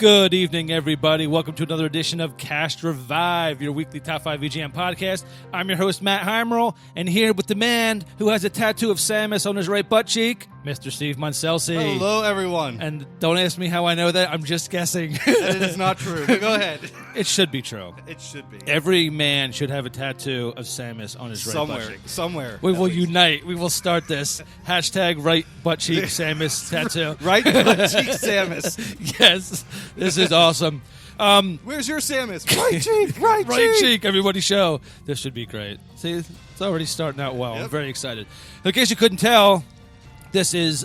Good evening, everybody. Welcome to another edition of Cast Revive, your weekly Top 5 VGM podcast. I'm your host, Matt Heimerl, and here with the man who has a tattoo of Samus on his right butt cheek, Mr. Steve Monselsi. Hello, everyone. And don't ask me how I know that. I'm just guessing. It is not true, but go ahead. It should be true. It should be. Every man should have a tattoo of Samus on his right butt cheek. Somewhere. We will unite. We will start this. Hashtag right butt cheek Samus tattoo. Right butt cheek Samus. Yes. This is awesome. Where's your Samus? Right cheek, right cheek. Everybody show. This should be great. See, it's already starting out well. Yep. I'm very excited. In case you couldn't tell, this is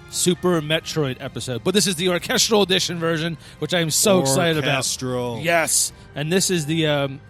Super Metroid episode, but this is the Orchestral Edition version, which I'm so excited about. Orchestral. Yes, and this is the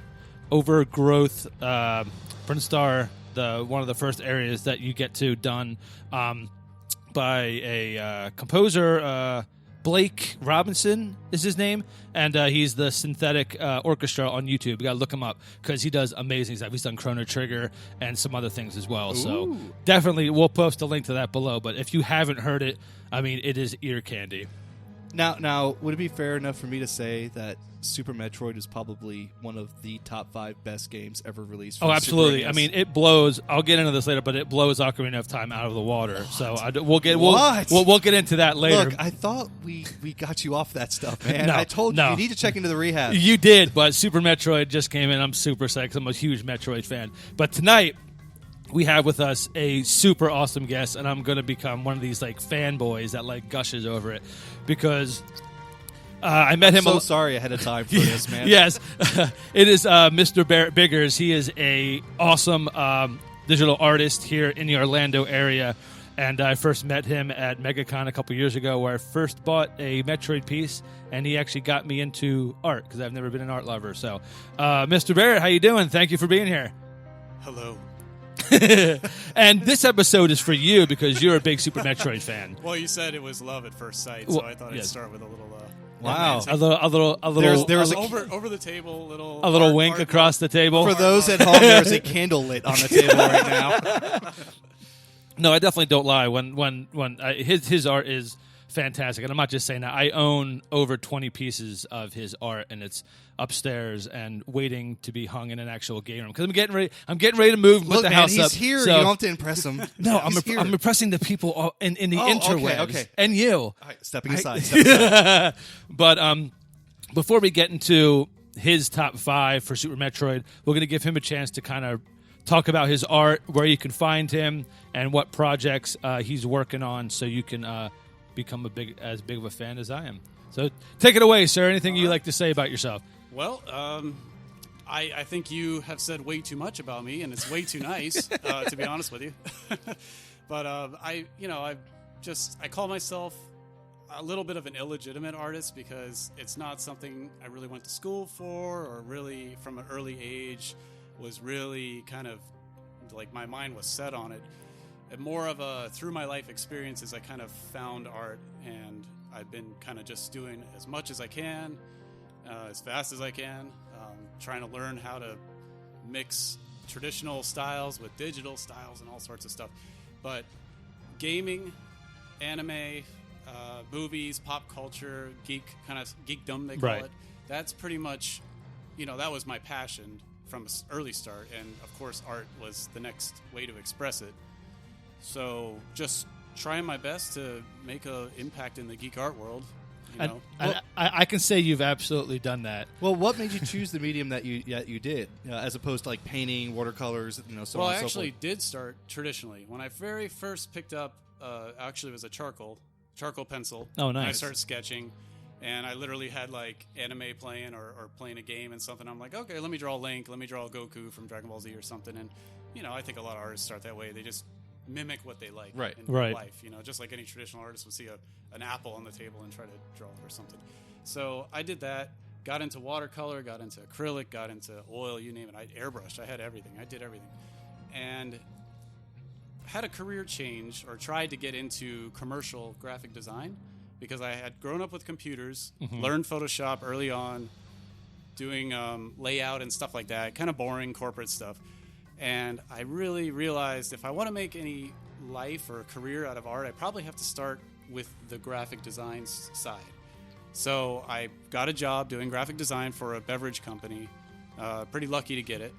Overgrowth Brinstar, one of the first areas that you get to done by a composer. Blake Robinson is his name, and he's the synthetic orchestra on YouTube. You gotta look him up because he does amazing stuff. He's done Chrono Trigger and some other things as well. Ooh. So definitely, we'll post a link to that below. But if you haven't heard it, I mean, it is ear candy. Now, would it be fair enough for me to say that Super Metroid is probably one of the top 5 best games ever released? Oh, absolutely. I mean, it blows. I'll get into this later, but it blows Ocarina of Time out of the water. What? So we'll get into that later. Look, I thought we got you off that stuff, man. No, I told you need to check into the rehab. You did, but Super Metroid just came in. I'm super psyched 'cause I'm a huge Metroid fan. But tonight, we have with us a super awesome guest, and I'm going to become one of these like fanboys that like gushes over it because I met him. So sorry ahead of time for this, man. Yes, it is Mr. Barrett Biggers. He is a awesome digital artist here in the Orlando area, and I first met him at MegaCon a couple years ago, where I first bought a Metroid piece, and he actually got me into art because I've never been an art lover. So, Mr. Barrett, how you doing? Thank you for being here. Hello. And this episode is for you because you're a big Super Metroid fan. Well, you said it was love at first sight, so I thought I'd start with a little. Wow, a little. There was over the table, a little wink across the table. For those at home, there's a candle lit on the table right now. No, I definitely don't lie. When his art is fantastic, and I'm not just saying that. I own over 20 pieces of his art, and it's upstairs and waiting to be hung in an actual game room because I'm getting ready to move and put the house up. He's here. So, you don't have to impress him. No, I'm impressing the people in the interwebs. Okay. And you. All right, stepping aside. But before we get into his top 5 for Super Metroid, we're going to give him a chance to kind of talk about his art, where you can find him, and what projects he's working on, so you can become as big of a fan as I am. So take it away, sir. Anything you'd like to say about yourself? Well, I think you have said way too much about me, and it's way too nice, to be honest with you. But I call myself a little bit of an illegitimate artist because it's not something I really went to school for, or really from an early age was really kind of like my mind was set on it. And more of through my life experiences, I kind of found art, and I've been kind of just doing as much as I can, as fast as I can, trying to learn how to mix traditional styles with digital styles and all sorts of stuff. But gaming, anime, movies, pop culture, geekdom, they call it. That's pretty much, that was my passion from an early start. And of course, art was the next way to express it. So just trying my best to make an impact in the geek art world. I can say you've absolutely done that. Well, what made you choose the medium that you did, as opposed to like painting, watercolors, so on and so forth? Well, I actually did start traditionally. When I very first picked up, actually it was a charcoal pencil. Oh, nice. And I started sketching, and I literally had like anime playing or playing a game and something. I'm like, okay, let me draw Link, let me draw Goku from Dragon Ball Z or something. And, I think a lot of artists start that way. They just mimic what they like in real life. Just like any traditional artist would see an apple on the table and try to draw it or something. So I did that, got into watercolor, got into acrylic, got into oil, you name it. I airbrushed. I had everything. I did everything. And had a career change, or tried to get into commercial graphic design, because I had grown up with computers, learned Photoshop early on, doing layout and stuff like that, kind of boring corporate stuff. And I really realized if I want to make any life or career out of art, I probably have to start with the graphic design side. So I got a job doing graphic design for a beverage company. Pretty lucky to get it.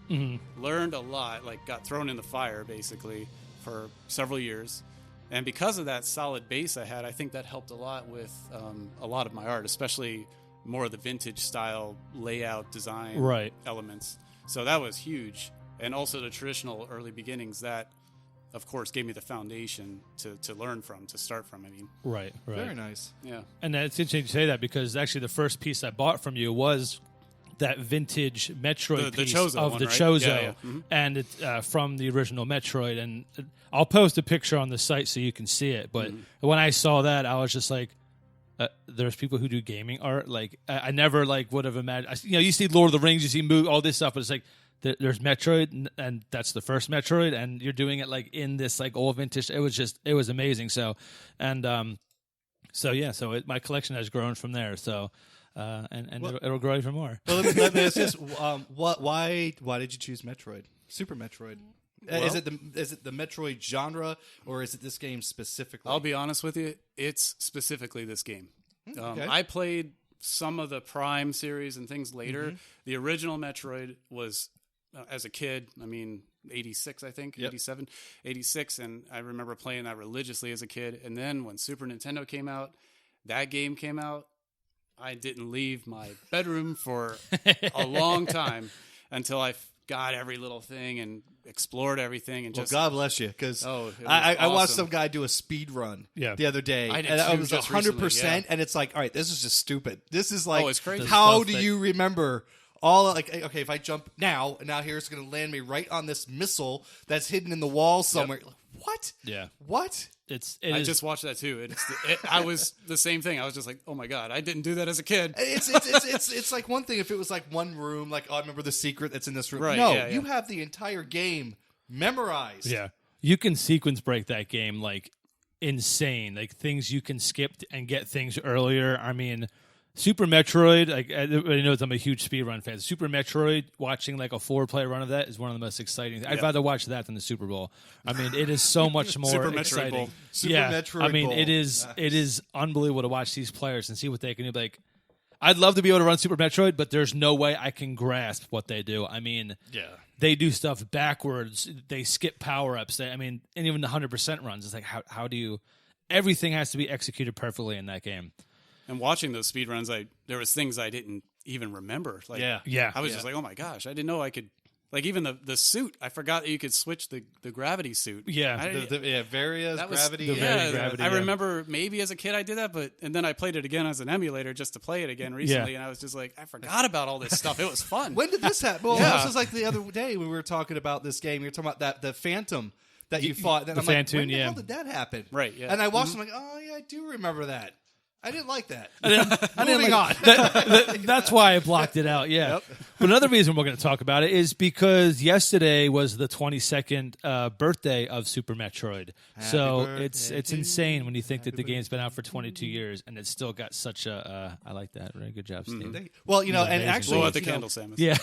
Learned a lot, like got thrown in the fire basically for several years. And because of that solid base I had, I think that helped a lot with a lot of my art, especially more of the vintage style layout design elements. So that was huge. And also the traditional early beginnings that, of course, gave me the foundation to learn from, to start from. I mean, right. Very nice. Yeah. And it's interesting to say that because actually the first piece I bought from you was that vintage Metroid piece of the Chozo, Yeah. and it's from the original Metroid. And I'll post a picture on the site so you can see it. But when I saw that, I was just like, there's people who do gaming art. Like I never like would have imagined. You see Lord of the Rings, you see all this stuff, but it's like there's Metroid, and that's the first Metroid, and you're doing it like in this like old vintage. It was amazing. So, and my collection has grown from there. So. It'll grow even more. Well, let me ask this: why did you choose Metroid? Super Metroid. Well, is it the Metroid genre, or is it this game specifically? I'll be honest with you, it's specifically this game. Okay. I played some of the Prime series and things later. The original Metroid was, as a kid, 86, I think, 87, 86, and I remember playing that religiously as a kid. And then when Super Nintendo came out, that game came out. I didn't leave my bedroom for a long time until I got every little thing and explored everything. And just God bless you, because I watched some guy do a speed run the other day, and I was 100%, yeah. and it's like, all right, this is just stupid. This is like, it's crazy. How do you remember all, like, okay, if I jump now here it's going to land me right on this missile that's hidden in the wall somewhere. Yep. Like, what? Yeah. What? I just watched that too. I was the same thing. I was just like, oh my God, I didn't do that as a kid. It's like one thing if it was like one room, like, I remember the secret that's in this room. Right, no, yeah. you have the entire game memorized. Yeah. You can sequence break that game like insane. Like things you can skip and get things earlier. I mean, Super Metroid, like everybody knows I'm a huge speedrun fan. Super Metroid, watching like a 4-player run of that is one of the most exciting. I'd rather watch that than the Super Bowl. I mean, it is so much more Super Metroid exciting. Bowl. Super Metroid I mean, Bowl. it is Nice. it is unbelievable to watch these players and see what they can do. Like, I'd love to be able to run Super Metroid, but there's no way I can grasp what they do. I mean, they do stuff backwards. They skip power-ups. And even the 100% runs. It's like, how do you... Everything has to be executed perfectly in that game. And watching those speed runs, there was things I didn't even remember. Like, Yeah. I was just like, oh my gosh, I didn't know I could. Like even the suit, I forgot that you could switch the gravity suit. Yeah. Various That was- gravity. the very gravity, I yeah. remember maybe as a kid I did that, and then I played it again as an emulator just to play it again recently, and I was just like, I forgot about all this stuff. It was fun. When did this happen? Well, Yeah. this was like the other day we were talking about this game. You were talking about the Phantom that you fought. Then the I'm like, Phantom, when the yeah. hell did that happen? Right, yeah. And I watched. I'm like, oh yeah, I do remember that. I didn't like that. Moving on. That's why I blocked it out. Yeah. But another reason we're going to talk about it is because yesterday was the 22nd birthday of Super Metroid. So it's insane when you think that the game's been out for 22 years and it's still got such a. I like that. Very good job, Steve. Well, and amazing. actually, Blow out the candle, Samus. Yeah.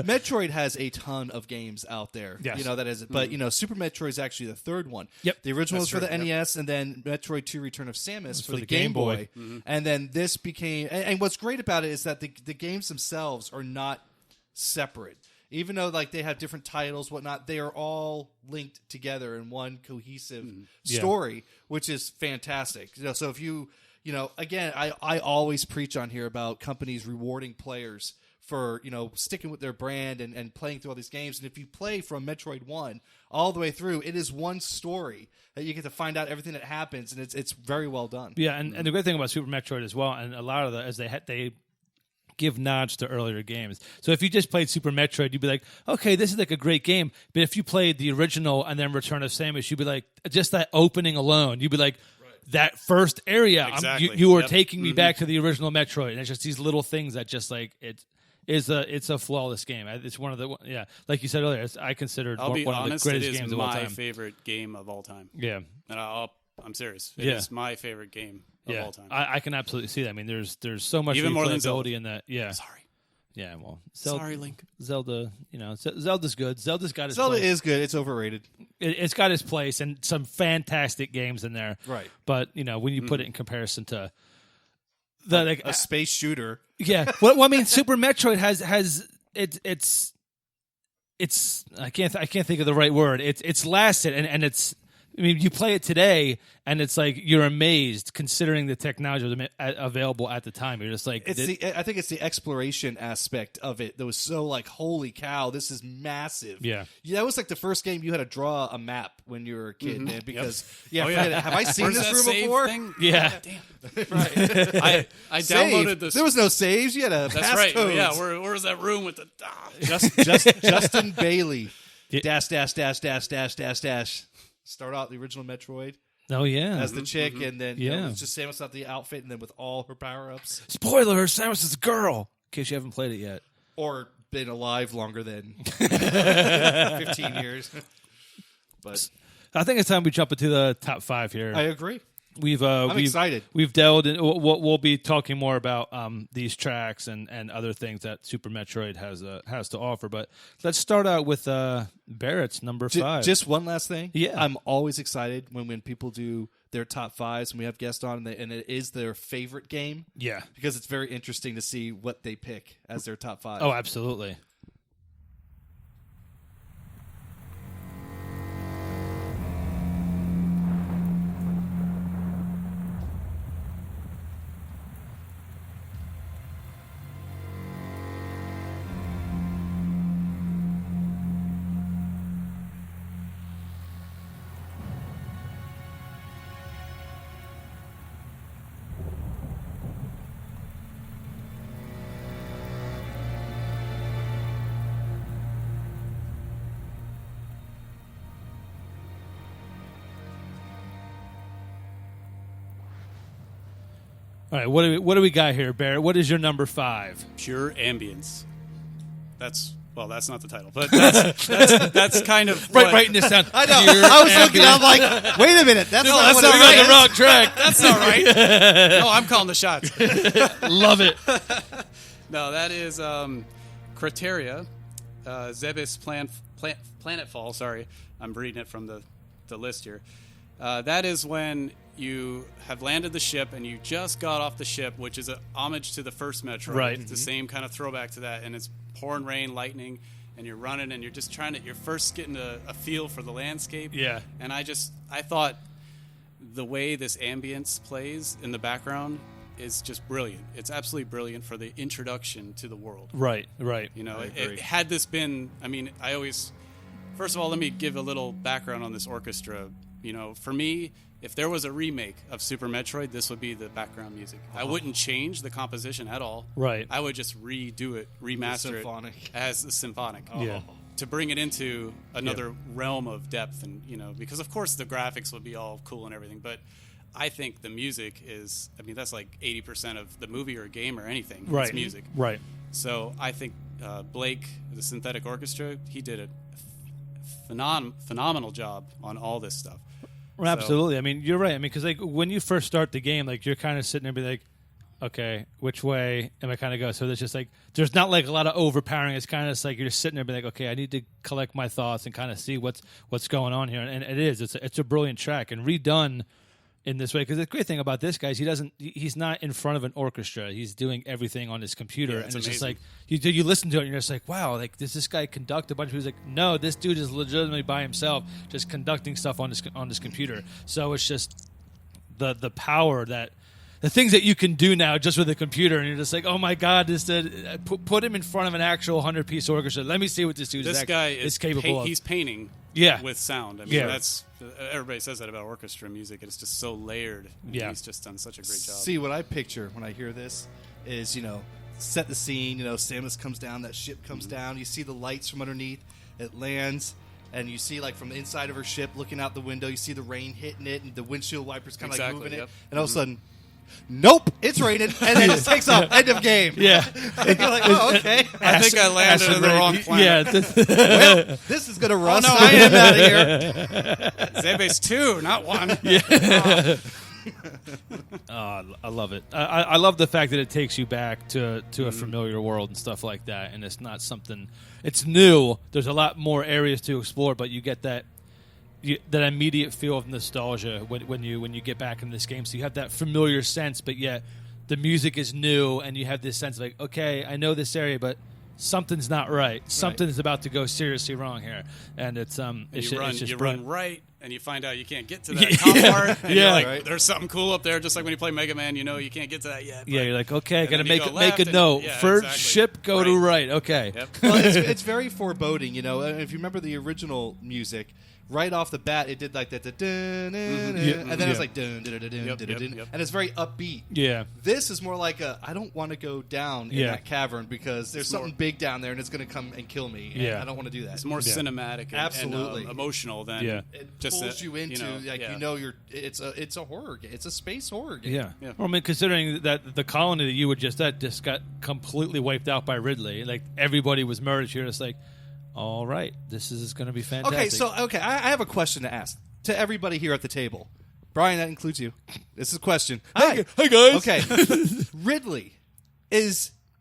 Metroid has a ton of games out there. Yes. That is. But Super Metroid is actually the third one. Yep. The original was That's for the true, NES, and then Metroid 2: Return of Samus for for the the Game Game Boy. Boy. And then this became. And what's great about it is that the games themselves are not separate. Even though like they have different titles, whatnot, they are all linked together in one cohesive story, which is fantastic. So if again, I always preach on here about companies rewarding players for sticking with their brand and playing through all these games. And if you play from Metroid 1 all the way through, it is one story that you get to find out everything that happens, and it's very well done. Yeah, and the great thing about Super Metroid as well, and a lot of as they give nods to earlier games. So if you just played Super Metroid, you'd be like, okay, this is like a great game. But if you played the original and then Return of Samus, you'd be like, just that opening alone, you'd be like, that first area, Exactly. you are Yep. taking me back to the original Metroid. And it's just these little things that just like it's a flawless game. It's one of the like you said earlier. I consider it I'll be one honest, of the it greatest is games of all my time. favorite game of all time. Yeah. And I'm serious. It is my favorite game of all time. I can absolutely see that. I mean, there's so much Even more than replayability in that. Yeah, Sorry. yeah. Well, Sorry, Link. Zelda. Zelda's good. Zelda's got its Zelda place. is good. It's overrated. It's got its place and some fantastic games in there. Right. But when you put it in comparison to a space shooter. Yeah. Well, I mean, Super Metroid has it's I can't think of the right word. It's lasted and it's. I mean, you play it today, and it's like you're amazed considering the technology available at the time. You're just like, I think it's the exploration aspect of it that was so like, holy cow, this is massive. Yeah. That was like the first game you had to draw a map when you were a kid, man. Because have I seen Where's this that room save before? thing? Yeah. Damn. Right. I Save. downloaded this. There was no saves. You had a That's right. passcodes. Yeah. Where was that room with the? Justin Bailey. Dash. Start out the original Metroid oh yeah, as the chick, and then Yeah. it's just Samus out the outfit, and then with all her power ups. spoiler: Samus is a girl. In case you haven't played it yet. Or been alive longer than 15 years. But I think it's time we jump into the top 5 here. I agree. We've I'm excited. We've delved in. We'll be talking more about these tracks and other things that Super Metroid has to offer. But let's start out with Barrett's number 5. Just one last thing. Yeah. I'm always excited when people do their top 5s and we have guests on and it is their favorite game. Yeah. Because it's very interesting to see what they pick as their top 5. Oh, absolutely. All right, what do we got here, Barrett? What is your number 5? Pure ambience. That's not the title, but that's kind of Writing this down. I know. I was looking. I'm like, wait a minute. That's not what not it is. the wrong track. That's not right. No, I'm calling the shots. Love it. No, that is Criteria, Zebes Planetfall. Sorry, I'm reading it from the list here. That is when you have landed the ship and you just got off the ship, which is a homage to the first Metroid. Right. It's the same kind of throwback to that, and it's pouring rain, lightning, and you're running and you're just you're first getting a feel for the landscape. Yeah. And I thought the way this ambience plays in the background is just brilliant. It's absolutely brilliant for the introduction to the world. Right. You know, I agree. had this been, I mean, first of all, let me give a little background on this orchestra. You know, for me, if there was a remake of Super Metroid, this would be the background music. I wouldn't change the composition at all. Right. I would just redo it, remaster Symphonic. it as a symphonic. Yeah. To bring it into another realm of depth, and because of course the graphics would be all cool and everything, but I think the music is, I mean, that's like 80% of the movie or game or anything. Right. It's music. Right. So I think Blake, the synthetic orchestra, he did a phenomenal job on all this stuff. Well, absolutely. I mean, you're right. I mean, because like when you first start the game, like you're kind of sitting there and be like, okay, which way am I kind of go? So there's just like, there's not like a lot of overpowering. It's kind of just like you're just sitting there and be like, okay, I need to collect my thoughts and kind of see what's going on here. And it is. It's a brilliant track and redone in this way. Because the great thing about this guy is he's not in front of an orchestra. He's doing everything on his computer. Yeah, and it's amazing. just like, you listen to it and you're just like, wow, like does this guy conduct a bunch of music? No, this dude is legitimately by himself just conducting stuff on his computer. So it's just the power that the things that you can do now just with a computer, and you're just like, oh my god, put him in front of an actual 100-piece orchestra. Let me see what this dude is capable of. He's painting Yeah. with sound. I mean, Yeah. that's everybody says that about orchestra music. It's just so layered. Yeah. He's just done such a great job. See, what I picture when I hear this is, set the scene. Samus comes down, that ship comes down. You see the lights from underneath. It lands, and you see, like, from the inside of her ship, looking out the window, you see the rain hitting it, and the windshield wipers kind of like moving yep. it. And all of a sudden, nope, it's raining, and then it takes off. End of game. Yeah. And you're like, oh, okay. I think I landed on the wrong planet. Yeah. Well, this is going to rust. I am out of here. Zebes 2, not 1. Oh, I love it. I love the fact that it takes you back to a familiar world and stuff like that, and it's not something. It's new. There's a lot more areas to explore, but you get that immediate feel of nostalgia when you get back in this game. So you have that familiar sense, but yet the music is new, and you have this sense of like, okay, I know this area, but something's not right. Something's about to go seriously wrong here, and it's you brilliant. run right, and you find out you can't get to that top part. And you're like, right. there's something cool up there, just like when you play Mega Man. You know you can't get to that yet. Yeah, you're like, okay, I got to then you make go make a left note. and- First exactly. ship, go to right. Okay. Yep. Well, it's very foreboding, you know. If you remember the original music, right off the bat, it did like that, and then it was like dun, dun, dun, dun, Yep, dun, yep, dun, yep. and it's very upbeat. Yeah. This is more like I don't want to go down in Yeah. that cavern because there's something big down there and it's going to come and kill me. And Yeah. I don't want to do that. It's more cinematic and, Absolutely. and emotional than Yeah. It just pulls you into it's a horror game. It's a space horror game. Yeah. Yeah. Well, I mean, considering that the colony that you were just at just got completely wiped out by Ridley, like everybody was murdered. You're just like, all right, this is going to be fantastic. I have a question to ask to everybody here at the table. Brian, that includes you. This is a question. Hey guys. Okay, Ridley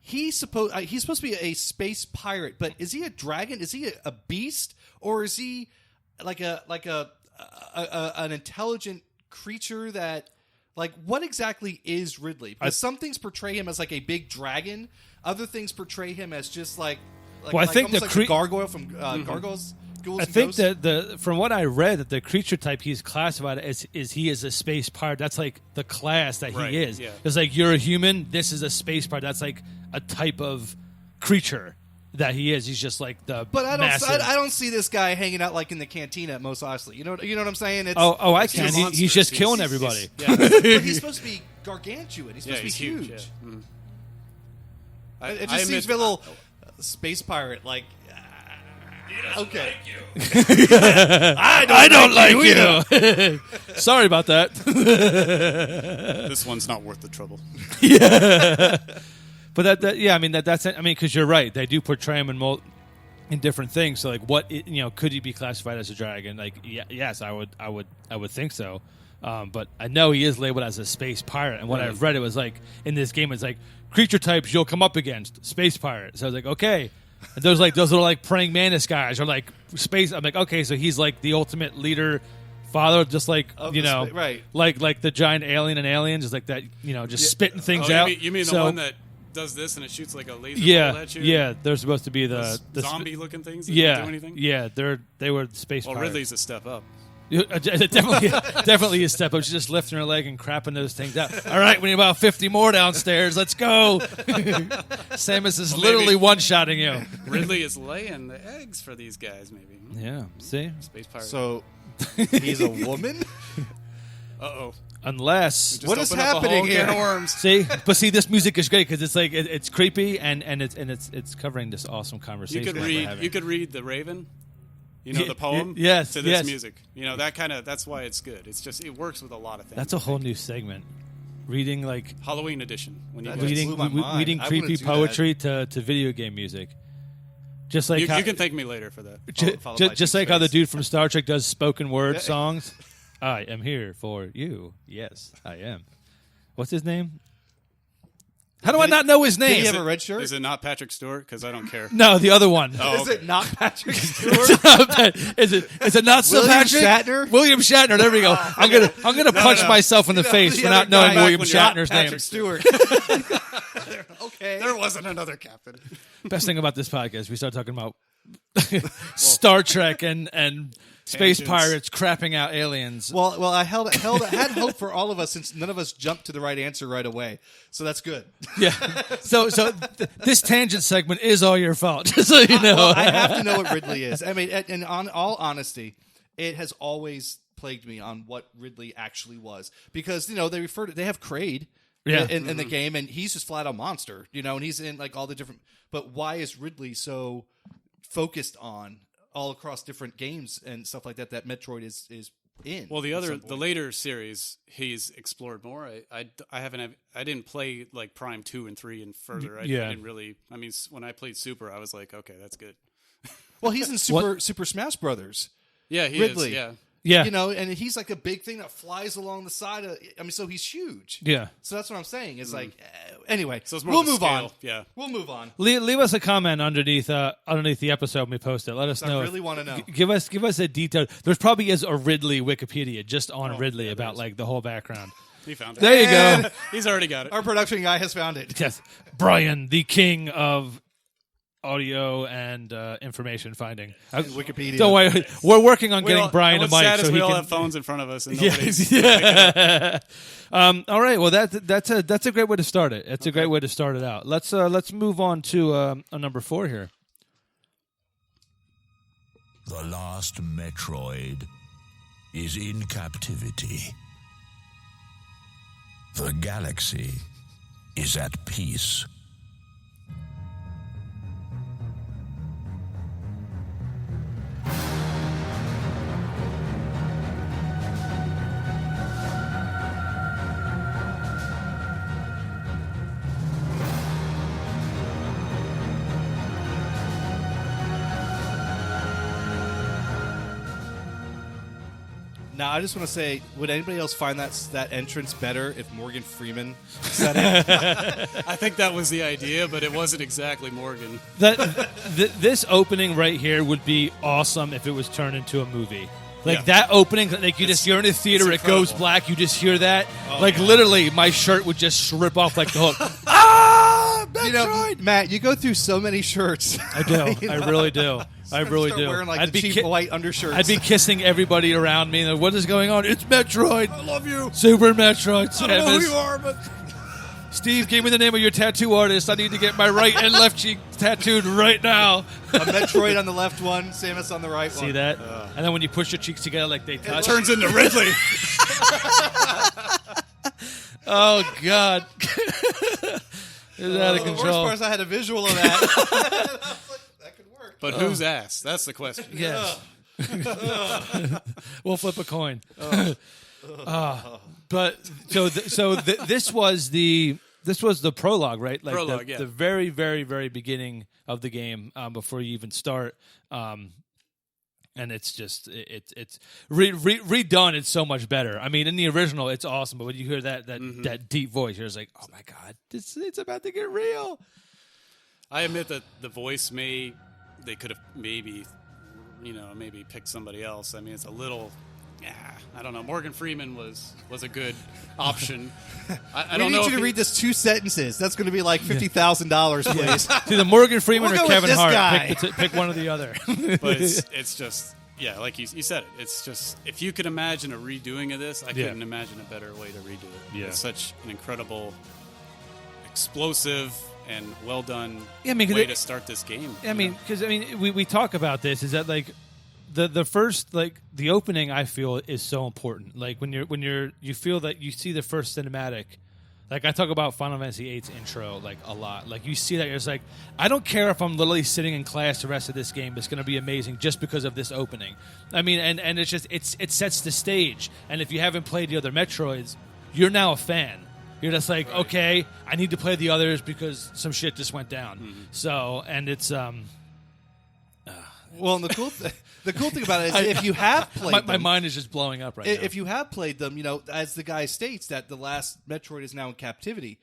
he's supposed to be a space pirate, but is he a dragon? Is he a beast, or is he like an intelligent creature that? Like, what exactly is Ridley? Because some things portray him as like a big dragon. Other things portray him as just like Well, I think almost the like a gargoyle from Gargoyles. Ghouls I and think Ghosts. that from what I read, that the creature type he's classified as is he is a space pirate. That's like the class that Right, he is. yeah. It's like you're a human. This is a space pirate. That's like a type of creature that he is. He's just like the. But massive, I don't see this guy hanging out like in the cantina at Mos Eisley. You know what I'm saying? It's, I He's can. a monster. He's just He's- killing he's- everybody. Yeah, but he's supposed to be gargantuan. He's supposed yeah, to be he's huge. Yeah. Mm. It just I seems admit- a bit a little space pirate like. Okay. I don't like you. Sorry about that. This one's not worth the trouble. But that's because you're right. They do portray him in different things. So like, could he be classified as a dragon? Like, yes, I would think so. But I know he is labeled as a space pirate. And what I've read, it was like in this game, it's like creature types you'll come up against, space pirate. So I was like, okay. And those little like praying mantis guys are like space. I'm like, okay, so he's like the ultimate leader, father, just like Of you the know, right. like the giant alien in Aliens, is like that, just spitting things out. You mean the So- one that does this and it shoots like a laser Yeah, bullet at you? yeah, they're supposed to be the zombie-looking things that Yeah, don't do anything? yeah, they were space. Well, pirates. Ridley's a step up. definitely a step up. She's just lifting her leg and crapping those things out. All right, we need about 50 more downstairs. Let's go. Samus is literally one-shotting you. Ridley is laying the eggs for these guys, maybe. Yeah, see? Space pirate. So he's a woman. Uh-oh. Unless... Just What is open up a happening whole can here? of worms. See? But see, this music is great because it's like, it's creepy and it's covering this awesome conversation You could that we're read. having. You could read the Raven. You know, the poem. yes, To this yes. music. You know that's why it's good. It's just it works with a lot of things. That's a whole new segment. Reading like... Halloween edition. When you That guys- just Reading, blew my mind. reading I creepy wouldn't do poetry to video game music. Just like you how, can thank me later for that. Followed by just two like how the space. dude from Star Trek does spoken word songs. I am here for you. Yes, I am. What's his name? How do I not know his Did name? he have a red shirt? Is it not Patrick Stewart? Because I don't care. No, the other one. Oh, Is okay. it not Patrick Stewart? is it not Sir William Patrick? Shatner? William Shatner. There we go. I'm gonna punch myself in the face The for other not knowing guy William was not Shatner's Patrick name. Stewart. Okay. There wasn't another captain. Best thing about this podcast, we start talking about Star Trek and space Tangents. pirates crapping out aliens. Well, I had hope for all of us since none of us jumped to the right answer right away. So that's good. Yeah. So this tangent segment is all your fault, just so you know. Well, I have to know what Ridley is. I mean, and on all honesty, it has always plagued me on what Ridley actually was because they have Kraid. Yeah. In the game, and he's just flat out monster, and he's in like all the different. But why is Ridley so focused on all across different games and stuff like that? That Metroid is in. Well, at some the point? later series, he's explored more. I didn't play like Prime 2 and 3 and further. I didn't really. I mean, when I played Super, I was like, okay, that's good. Well, he's in Super Smash Brothers. Yeah, he Ridley. is. Yeah. Yeah. And he's like a big thing that flies along the side of. I mean, so he's huge. Yeah. So that's what I'm saying. It's like anyway. So it's more we'll of a move scale. on. Yeah. We'll move on. Leave us a comment underneath the episode when we post it. Let us know. I really want to know. Give us a detail. There's probably is a Ridley Wikipedia just on Ridley yeah, about there is. like the whole background. He found it. There you go. He's already got it. Our production guy has found it. Yes, Brian, the king of audio and information finding. Wikipedia. Don't worry, we're working on getting Brian a what's mic sad is so we he all can. have phones in front of us, and Yes, nobody's yeah. All right. Well, that's a great way to start it. It's a great way to start it out. Let's move on to a number 4 here. The last Metroid is in captivity. The galaxy is at peace. Now, I just want to say, would anybody else find that entrance better if Morgan Freeman said it? I think that was the idea, but it wasn't exactly Morgan. This opening right here would be awesome if it was turned into a movie. Like that opening, like you're in a theater, it goes black, you just hear that. Literally, my shirt would just rip off like the hook. Metroid! You know, Matt, you go through so many shirts. I do. I really do. I really do. Wearing like the cheap white undershirts. I'd be kissing everybody around me. Like, what is going on? It's Metroid. I love you. Super Metroid. I don't know who you are, but Steve, give me the name of your tattoo artist. I need to get my right and left cheek tattooed right now. A Metroid on the left one, Samus on the right one. See that? And then when you push your cheeks together like they touch. it turns into Ridley. Oh, God. It's out of The worst control. part is I had a visual of that. I was like, that could work. But whose ass? That's the question. Yes. We'll flip a coin. But this was the prologue, right? Like Prologue, the yeah. very, very, very beginning of the game before you even start. And it's just it's redone. It's so much better. I mean, in the original, it's awesome, but when you hear that deep voice, you're just like, oh my God, it's about to get real. I admit that the voice they could have maybe picked somebody else. I mean, it's a little, I don't know. Morgan Freeman was a good option. I don't know. We need you to read this 2 sentences. That's going to be like $50,000, please. To the Morgan Freeman We'll or go with Kevin this Hart, guy. pick one or the other. But it's just, like you said it. It's just, if you could imagine a redoing of this, I couldn't imagine a better way to redo it. Yeah. It's such an incredible, explosive, and well done way to start this game. Because we talk about this. Is that like the first, like the opening? I feel is so important. Like when you feel that you see the first cinematic. Like I talk about Final Fantasy VIII's intro like a lot. Like you see that you're just like, I don't care if I'm literally sitting in class the rest of this game. It's going to be amazing just because of this opening. I mean, and it's just it sets the stage. And if you haven't played the other Metroids, you're now a fan. You're just like, okay, I need to play the others because some shit just went down. Mm-hmm. So, and it's well, and the cool thing about it is if you have played my mind is just blowing up right now. If you have played them, as the guy states that the last Metroid is now in captivity,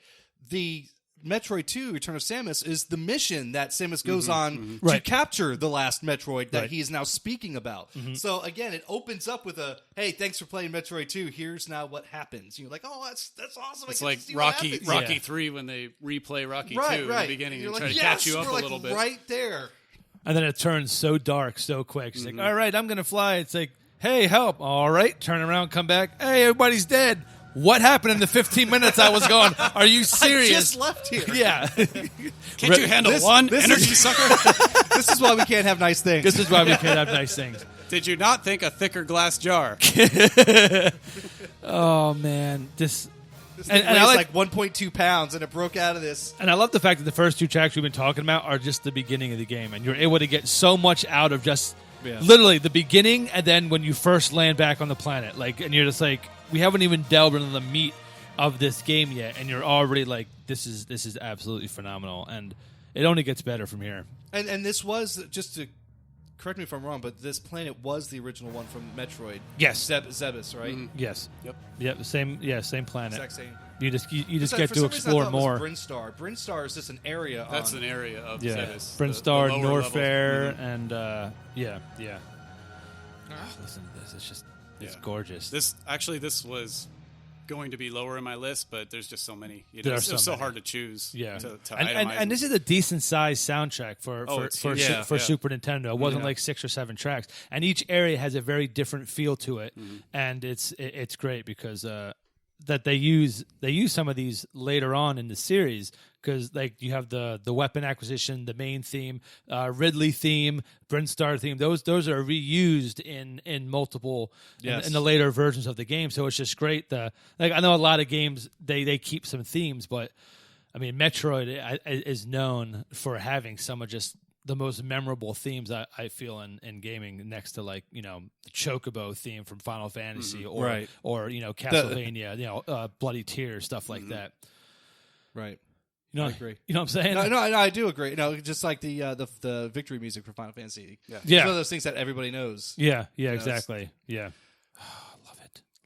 the Metroid 2, Return of Samus, is the mission that Samus goes on to capture the last Metroid that he is now speaking about. Mm-hmm. So again, it opens up with a, hey, thanks for playing Metroid 2. Here's now what happens. You're like, oh, that's awesome. It's like Rocky 3 when they replay Rocky 2 in the beginning and try to catch you up a little bit. Right there. And then it turns so dark so quick. It's like, all right, I'm going to fly. It's like, hey, help. All right, turn around, come back. Hey, everybody's dead. What happened in the 15 minutes I was gone? Are you serious? I just left here. Yeah. Can't you handle energy sucker? This is why we can't have nice things. This is why we can't have nice things. Did you not think a thicker glass jar? Oh, man. This thing weighs like 1.2 pounds, and it broke out of this. And I love the fact that the first 2 tracks we've been talking about are just the beginning of the game, and you're able to get so much out of just literally the beginning, and then when you first land back on the planet, like, and you're just like, we haven't even delved into the meat of this game yet, and you're already like, this is absolutely phenomenal, and it only gets better from here. And this was, just to correct me if I'm wrong, but this planet was the original one from Metroid. Yes, Zebes, right? Mm-hmm. Yes. Yep. Same planet. Exact same. You just get to explore more. Brinstar. Brinstar is just an area. That's an area of Zebes. Brinstar, the Norfair, and listen to this. It's just it's gorgeous. This was going to be lower in my list, but there's just so many. There are It's so so many. hard to choose. Yeah, To and itemize this is a decent sized soundtrack for it's huge. Yeah, for yeah. Super Nintendo. It wasn't like 6 or 7 tracks, and each area has a very different feel to it, and it's great because that they use some of these later on in the series. Because like you have the weapon acquisition, the main theme, Ridley theme, Brinstar theme. Those are reused in multiple in the later versions of the game. So it's just great. I know a lot of games they keep some themes, but I mean Metroid is known for having some of just the most memorable themes I feel in gaming, next to like the Chocobo theme from Final Fantasy or Castlevania, Bloody Tears, stuff like that. Right. I agree. You know what I'm saying? No, I do agree. No, just like the victory music for Final Fantasy. Yeah. It's one of those things that everybody knows. Yeah, exactly. Yeah.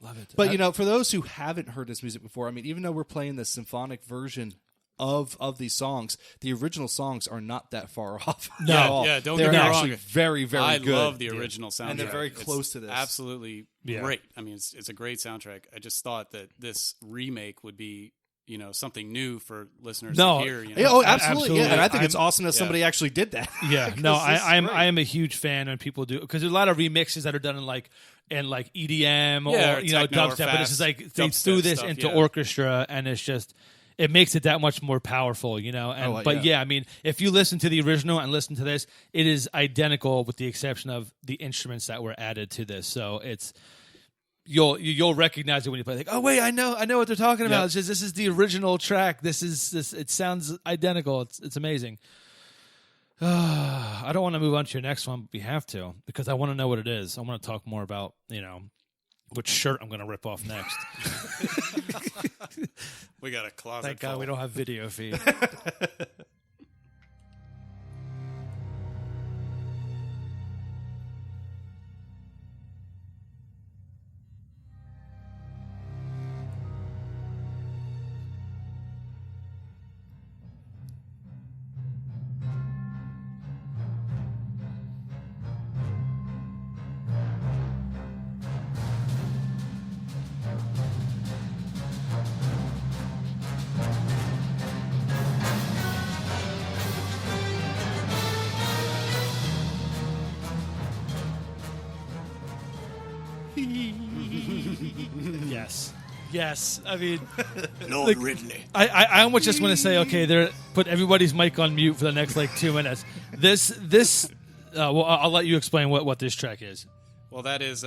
Love it. But for those who haven't heard this music before, I mean, even though we're playing the symphonic version of these songs, the original songs are not that far off. No. at all. Yeah, don't They're get me actually wrong. very, very I good. love the original soundtrack. And they're very It's close to this. Absolutely Yeah. great. I mean, it's a great soundtrack. I just thought that this remake would be something new for listeners No. to hear. Yeah, absolutely. Absolutely. Yeah, and I think it's I'm- awesome that somebody actually did that. Yeah, no, I am great. a huge fan when people do, because there's a lot of remixes that are done in like EDM or Yeah, or techno or dubstep, but it's just fast like they dubstep threw this stuff, into yeah. orchestra, and it's just it makes it that much more powerful, And but I mean, if you listen to the original and listen to this, it is identical with the exception of the instruments that were added to this. So it's you'll recognize it when you play. Like, oh wait, I know what they're talking about. Yep. It's just this is the original track. This. It sounds identical. It's amazing. I don't want to move on to your next one, but we have to because I want to know what it is. I want to talk more about which shirt I'm going to rip off next. We got a closet. Thank God full. we don't have video feed. Yes. I mean, Lord Ridley. I almost just want to say, okay, put everybody's mic on mute for the next 2 minutes. Well, I'll let you explain what this track is. Well, that is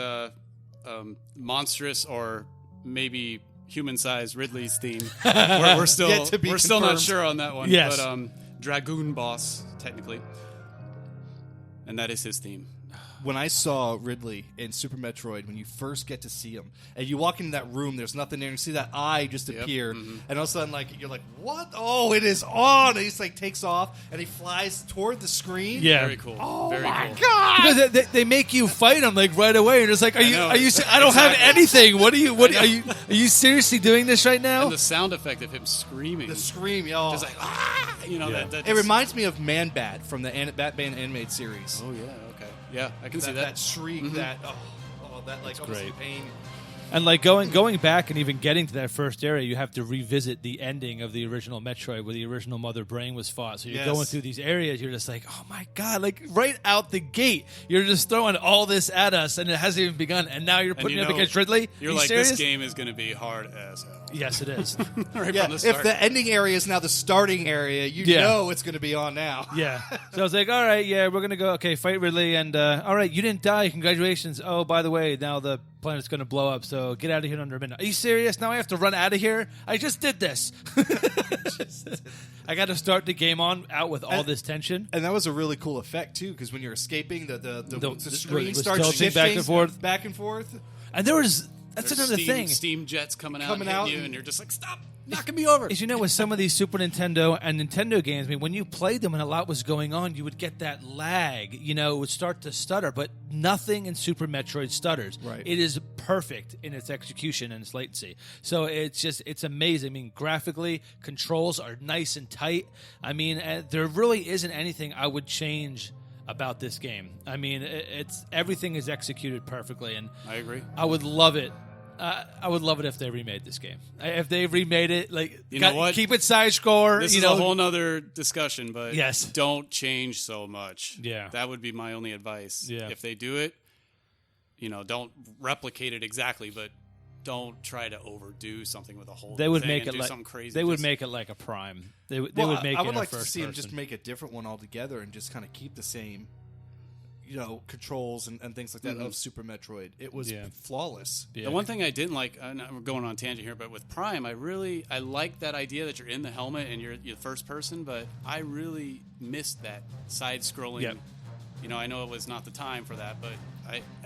monstrous or maybe human-sized Ridley's theme. We're still Yet to be not confirmed. sure on that one. Yes. But Dragoon Boss technically, and that is his theme. When I saw Ridley in Super Metroid, when you first get to see him, and you walk into that room, there's nothing there, and you see that eye just appear, and all of a sudden, you're like, what? Oh, it is on! And he just, takes off, and he flies toward the screen. Yeah. Very cool. Oh, Very my cool. God! Because they make you fight them right away. You're just like, know. I don't have anything. What are you seriously doing this right now? And the sound effect of him screaming. The scream, y'all. Just like, ah! That It reminds me of Man Bat from the Batman animated series. Oh, yeah, okay. Yeah, I can see That that. shriek, that almost great. in pain. And going back and even getting to that first area, you have to revisit the ending of the original Metroid where the original Mother Brain was fought. So you're Yes. going through these areas, you're just like, oh my God, right out the gate, you're just throwing all this at us and it hasn't even begun. And now you're putting it up against Ridley? You're Are you like, serious? this game is going to be hard as hell. Yes, it is. Right Yeah, from the start. if the ending area is now the starting area, you Yeah. know it's going to be on now. Yeah. So I was like, all right, yeah, we're going to go, okay, fight Ridley. And all right, you didn't die. Congratulations. Oh, by the way, now the planet's going to blow up. So get out of here in under a minute. Are you serious? Now I have to run out of here? I just did this. I got to start the game out with all this tension. And that was a really cool effect too, because when you're escaping, the screen was starts tilting shifting back and forth. forth. And that's There's another thing. Steam jets coming out, Coming hitting out you, and- and you're just like, stop, knocking me over. Is with some of these Super Nintendo and Nintendo games, I mean, when you played them and a lot was going on, you would get that lag. It would start to stutter, but nothing in Super Metroid stutters. Right. It is perfect in its execution and its latency. So it's amazing. I mean, graphically, controls are nice and tight. I mean, there really isn't anything I would change about this game. I mean, everything is executed perfectly, and I agree. I would love it I would love it if they remade this game. If they remade it, know what? Keep it side score. This is a whole nother discussion, but Yes. don't change so much. Yeah. That would be my only advice. Yeah. If they do it, don't replicate it exactly, but don't try to overdo something with a whole They would thing make and it do like something crazy. They would Just- make it like a Prime. They would make I it would a like to first see them person. just make a different one altogether and just kind of keep the same, controls and things like that of Super Metroid. It was flawless. Yeah. The one thing I didn't like, we're going on a tangent here, but with Prime, I like that idea that you're in the helmet and you're first person, but I really missed that side-scrolling. Yep. I know it was not the time for that, but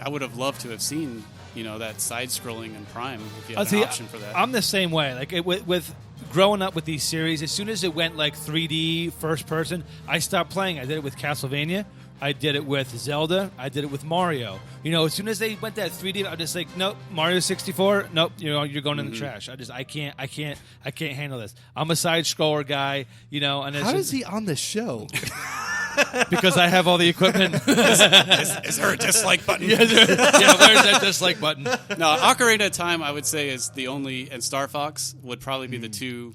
I would have loved to have seen, that side-scrolling in Prime if you had an option for that. I'm the same way. With growing up with these series, as soon as it went 3D first person, I stopped playing. I did it with Castlevania. I did it with Zelda. I did it with Mario. As soon as they went that 3D, I'm just like, nope, Mario 64. Nope, you're going in the trash. I can't handle this. I'm a side scroller guy. And it's How is he on the show? because I have all the equipment. Is there a dislike button? There's that dislike button. No, Ocarina of Time, I would say, is the only, and Star Fox would probably be the two,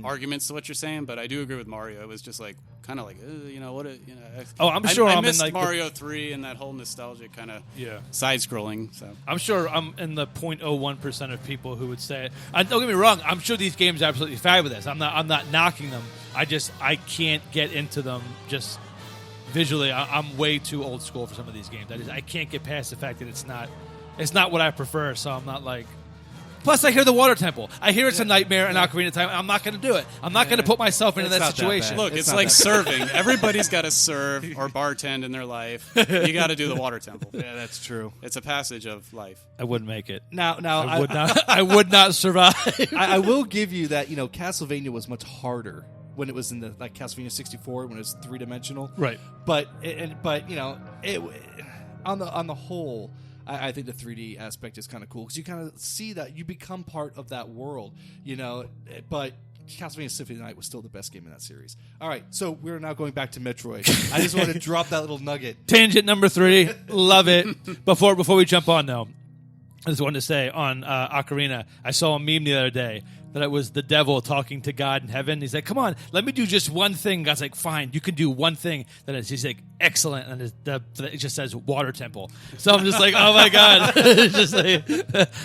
arguments to what you're saying. But I do agree with Mario. It was just kind of what? Oh, I'm sure I I'm missed in Mario 3 and that whole nostalgic kind of side-scrolling. So I'm sure I'm in the 0.01% of people who would say it. Don't get me wrong. I'm sure these games are absolutely fabulous. I'm not knocking them. I can't get into them just visually. I'm way too old school for some of these games. I can't get past the fact that it's not what I prefer. So I'm not like. Plus, I hear the water temple. I hear it's a nightmare in Ocarina of Time. I'm not going to do it. I'm not going to put myself into It's that not that situation. bad. look, It's it's not like that serving. Everybody's got to serve or bartend in their life. You got to do the water temple. Yeah, that's true. It's a passage of life. I wouldn't make it. Now, I would not. I would not survive. I will give you that. Castlevania was much harder when it was in the Castlevania 64 when it was 3-dimensional. Right. But it on the whole. I think the 3D aspect is kind of cool because you kind of see that you become part of that world, But Castlevania Symphony of the Night was still the best game in that series. All right, so we're now going back to Metroid. I just wanted to drop that little nugget. Tangent number 3. Love it. Before we jump on, though, I just wanted to say on Ocarina, I saw a meme the other day that it was the devil talking to God in heaven. He's like, come on, let me do just one thing. God's like, fine, you can do one thing. He's like, excellent. And it just says water temple. So I'm just like, oh my God. It's just like,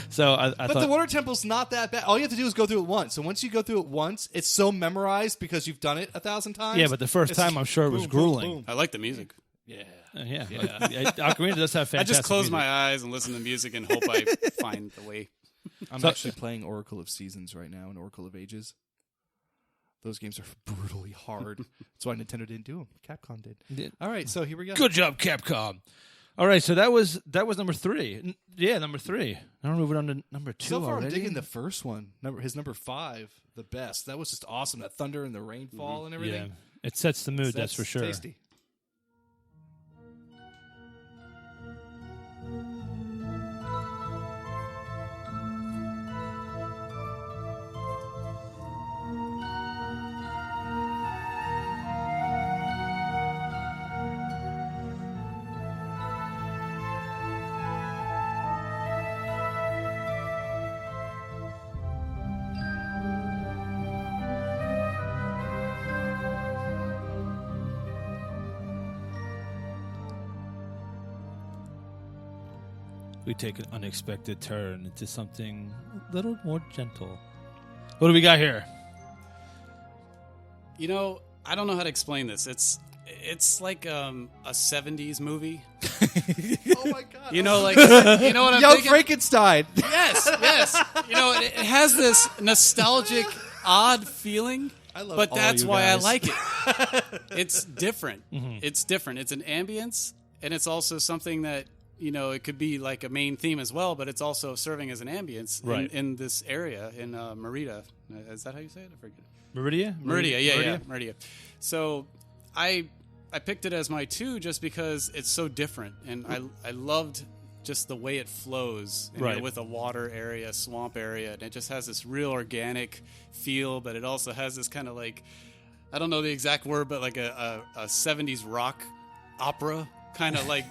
so I But thought, the water temple's not that bad. All you have to do is go through it once. So once you go through it once, it's so memorized because you've done it 1,000 times. yeah, but the first time I'm sure it was boom, grueling. boom, boom. I like the music. Yeah. Yeah. Ocarina does have fantastic I just close music. my eyes and listen to music and hope I find the way. I'm actually playing Oracle of Seasons right now and Oracle of Ages. Those games are brutally hard. That's why Nintendo didn't do them. Capcom did. Yeah. All right, so here we go. Good job, Capcom. All right, so that was number 3. Yeah, number 3. Now we're moving on to number 2 So far, already. I'm digging the first one. Number 5, the best. That was just awesome. That thunder and the rainfall and everything. Yeah, it sets the mood. That's for sure. Tasty. We take an unexpected turn into something a little more gentle. What do we got here? I don't know how to explain this. It's like a 70s movie. Oh my god! You know what I'm Young thinking? Frankenstein. Yes. It has this nostalgic, odd feeling. I love but all that's you why guys. I like it. It's different. It's different. It's an ambience, and it's also something that it could be like a main theme as well. But it's also serving as an ambience Right. in this area in Merida. Is that how you say it? I forget. Meridia? Meridia. So I picked it as my 2 just because it's so different, and I loved just the way it flows Right. with a water area, swamp area, and it just has this real organic feel, but it also has this kind of like, I don't know the exact word, but like a 70s rock opera kind of like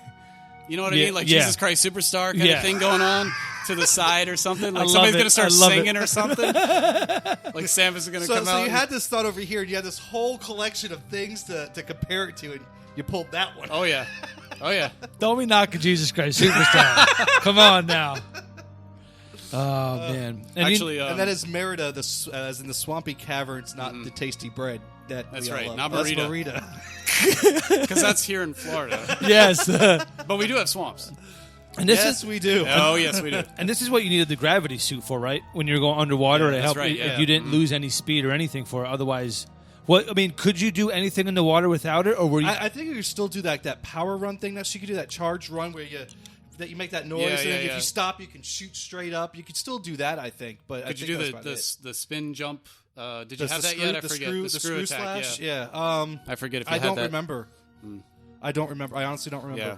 You know what I Yeah, mean? Like yeah. Jesus Christ Superstar kind Yeah. of thing going on to the side or something. Like love somebody's it. going to start I love singing it. or something. Like Samus is going to come So out. you had this thought over here, and you had this whole collection of things to compare it to, and you pulled that one. Oh, yeah. Oh, yeah. Don't be knocking Jesus Christ Superstar. Come on now. Oh, man. And Actually, And that is Merida, as in the swampy caverns, not the tasty bread. That's we all right, love. not That's Merida. Merida. because that's here in Florida. yes. But we do have swamps. And this Yes, is we do. Oh, yes, we do. and this is what you needed the gravity suit for, right? When you're going underwater to that's help right, if yeah. you didn't lose any speed or anything for it. Otherwise, what I mean, could you do anything in the water without it, or were you? I think you could still do that power run thing that she could do, that charge run where you make that noise, Yeah, and then yeah, if yeah. you stop, you can shoot straight up. You could still do that, I think. But I Could you think do that's about it. the spin jump? Did you Does have the that screw, yet? I the forget. screw, The the screw attack, slash? yeah. Yeah. I forget if you I had don't that. remember. I don't remember. I honestly don't remember. Yeah.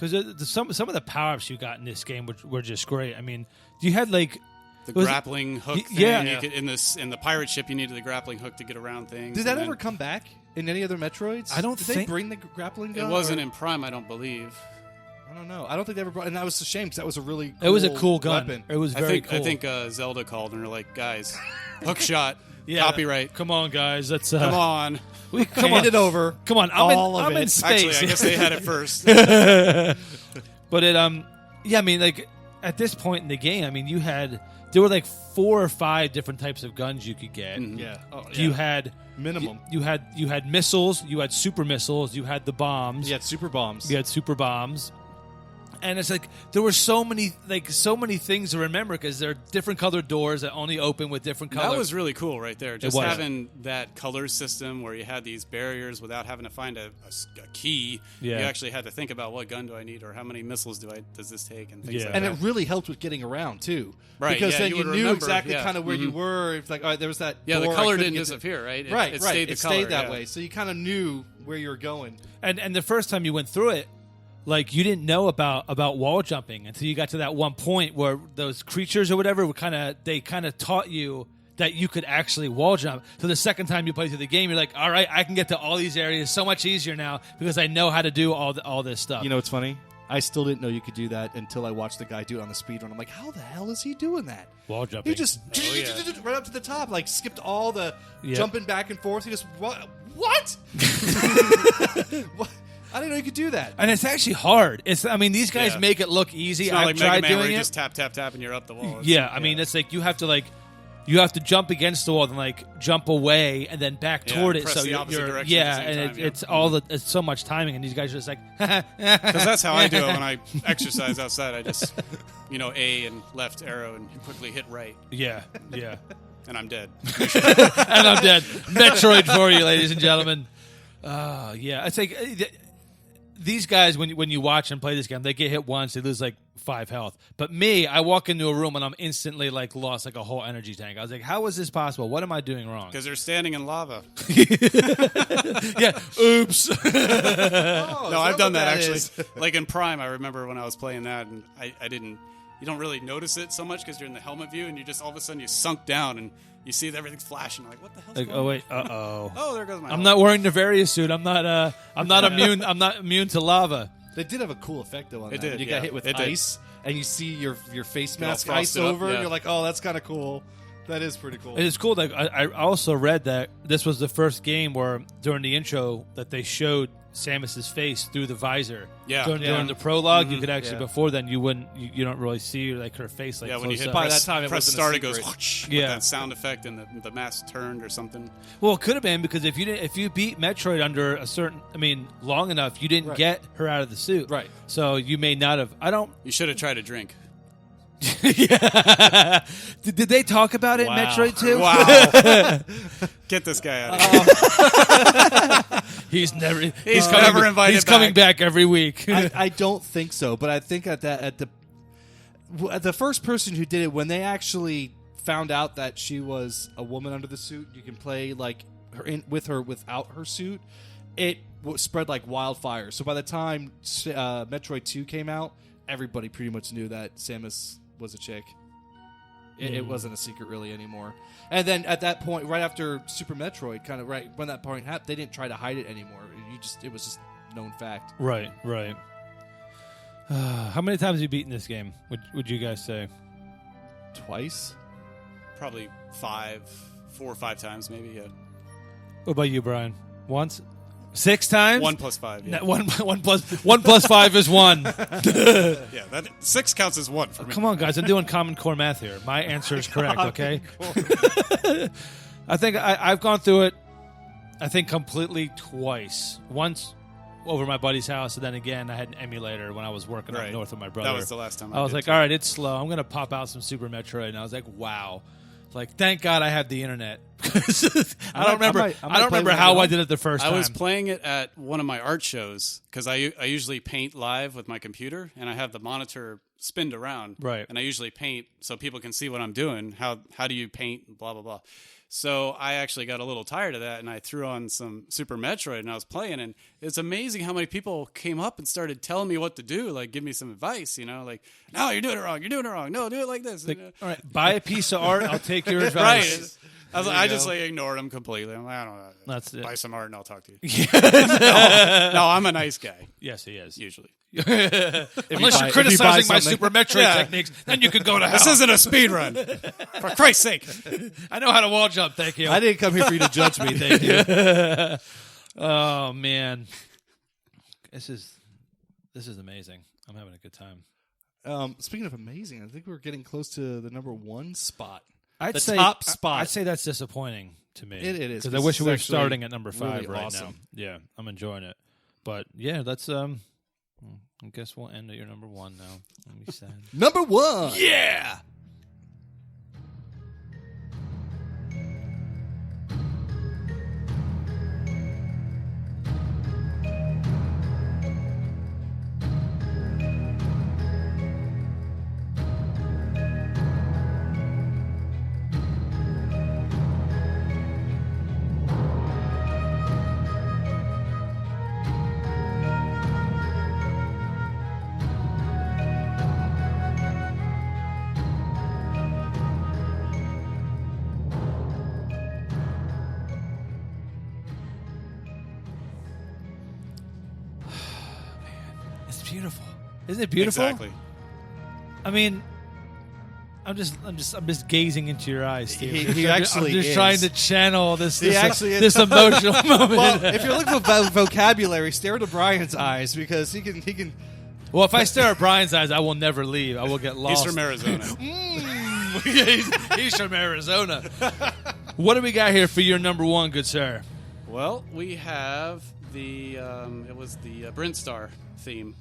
Because some of the power ups you got in this game were just great. I mean, you had like The was- grappling hook thing. yeah. You could, in the pirate ship, you needed the grappling hook to get around things. Did that and then- ever come back in any other Metroids? I don't Did think- they bring the grappling gun? It wasn't or- in Prime, I don't believe. I don't know. I don't think they ever brought. And that was a shame because that was a really. it was a cool gun. weapon. It was very cool. I think Zelda called and they're like, guys, hook shot, Yeah. copyright. Come on, guys. Let's Come on. Come Hand on. it over. Come on. All of I'm it. in space. Actually, I guess they had it first. But yeah, I mean, like at this point in the game, I mean, there were like 4 or 5 different types of guns you could get. Yeah. Oh, You yeah. had Minimum. You had missiles. You had super missiles. You had the bombs. You had super bombs. You had super bombs. And it's like there were so many things to remember because there are different colored doors that only open with different colors. That was really cool right there. Just was. having that color system where you had these barriers without having to find a key. Yeah. You actually had to think about what gun do I need or how many missiles does this take and things Yeah. like And that. it really helped with getting around too, Right, Because yeah, then you you would knew remember, exactly yeah. kind of where you were. It's like, all right, there was that. Yeah, the door I color couldn't didn't get to. disappear, right? Right, It right. stayed the it color, stayed that yeah. way, so you kind of knew where you were going. And the first time you went through it, like you didn't know about wall jumping until you got to that one point where those creatures or whatever were kind of taught you that you could actually wall jump. So the second time you play through the game, you're like, all right, I can get to all these areas so much easier now because I know how to do all this stuff. You know what's funny? I still didn't know you could do that until I watched the guy do it on the speedrun. I'm like, how the hell is he doing that? Wall jumping. He just right up to the top, like skipped all the Yeah. jumping back and forth. He just what? What? I didn't know you could do that. And it's actually hard. These guys Yeah. make it look easy. It's not I've like Mega tried Man where doing you it. just tap, tap, tap and you're up the wall. It's- Yeah, I mean, it's like you have to jump against the wall and like jump away and then back Yeah, toward it. press So the you're, opposite you're direction at yeah, the same and time, yeah. it's all it's so much timing, and these guys are just like, Because that's how I do it when I exercise outside. I just, A and left arrow and quickly hit right, yeah. and I'm dead. And I'm dead. Metroid for you, ladies and gentlemen. Yeah, it's like these guys when you watch and play this game, they get hit once, they lose like 5 health. But me, I walk into a room and I'm instantly like lost like a whole energy tank. I was like, how is this possible? What am I doing wrong? Because they're standing in lava. Yeah, oops. No, I've done that actually. is? Like in Prime, I remember when I was playing that, and I didn't. You don't really notice it so much because you're in the helmet view, and you just all of a sudden you sunk down and you see that everything's flashing. Like, what the hell's Like, going oh on? wait, uh-oh. Oh, there goes my. I'm helmet. not wearing the various suit. I'm not immune. I'm not immune to lava. They did have a cool effect though on It that. did, You yeah. got hit with It did. ice, and you see your face all mask ice frosted up, over, yeah. and you're like, oh, that's kind of cool. That is pretty cool. It is cool. Like I also read that this was the first game where during the intro that they showed Samus's face through the visor. Yeah. During the prologue, you could actually yeah. before then you wouldn't you don't really see like her face like Yeah, when you close hit up. By press, that time, it press wasn't a start, it goes secret. whoosh, Yeah. with that sound effect, and the mask turned or something. Well, it could have been because if you beat Metroid under a certain, long enough, you didn't Right. get her out of the suit. Right. So you may not have. I don't. You should have tried a drink. Yeah. Did they talk about it Wow. in Metroid 2? Wow! Get this guy out of here. He's never. He's coming, never invited He's coming back. back every week. I don't think so, but I think at the first person who did it, when they actually found out that she was a woman under the suit, you can play like with her without her suit. It spread like wildfire. So by the time Metroid 2 came out, everybody pretty much knew that Samus was a chick. It wasn't a secret really anymore. And then at that point, right after Super Metroid, kind of right when that point happened, they didn't try to hide it anymore. It was just known fact. Right. How many times have you beaten this game? Would you guys say? Twice. Probably 4 or 5 times, maybe. Yeah. What about you, Brian? Once? 6 times? 1 plus 5. Yeah. No, one plus 5 is 1. Yeah. That 6 counts as 1 for me. Come on, guys. I'm doing Common Core math here. My answer is correct, okay? I think I've gone through it, I think, completely twice. Once over my buddy's house, and then again, I had an emulator when I was working up north with my brother. That was the last time I was like, all right, it's slow. I'm going to pop out some Super Metroid. And I was like, wow. Like, thank God I have the internet. I don't remember how I did it the first time. I was playing it at one of my art shows because I usually paint live with my computer, and I have the monitor spinned around. Right. And I usually paint so people can see what I'm doing. How do you paint? Blah, blah, blah. So I actually got a little tired of that, and I threw on some Super Metroid, and I was playing, and it's amazing how many people came up and started telling me what to do, like give me some advice, like, no, you're doing it wrong, no, do it like this. Like, all right, buy a piece of art, I'll take your advice. Right. I just ignored them completely. I'm like, I don't know. That's it. Buy some art and I'll talk to you. No, I'm a nice guy. Yes, he is. Usually. Unless you're criticizing my Super Metroid techniques, then you could go to hell. This isn't a speed run. For Christ's sake. I know how to wall jump, thank you. I didn't come here for you to judge me, thank you. Oh, man. This is amazing. I'm having a good time. Speaking of amazing, I think we're getting close to the number 1 spot. I'd the say top spot. I'd say that's disappointing to me. It is. Because I wish we were actually starting at number 5 really right awesome. now. Yeah, I'm enjoying it. But yeah, that's I guess we'll end at your number 1 now. Let me sad. Number 1. Yeah. Beautiful, isn't it beautiful? Exactly. I mean, I'm just gazing into your eyes, Steve. He actually I'm just is. trying to channel this is. emotional moment. Well, if you're looking for vocabulary, stare into Brian's eyes because he can. Well, if I stare at Brian's eyes, I will never leave. I will get lost. He's from Arizona. He's from Arizona. What do we got here for your number 1, good sir? Well, we have the Brinstar theme,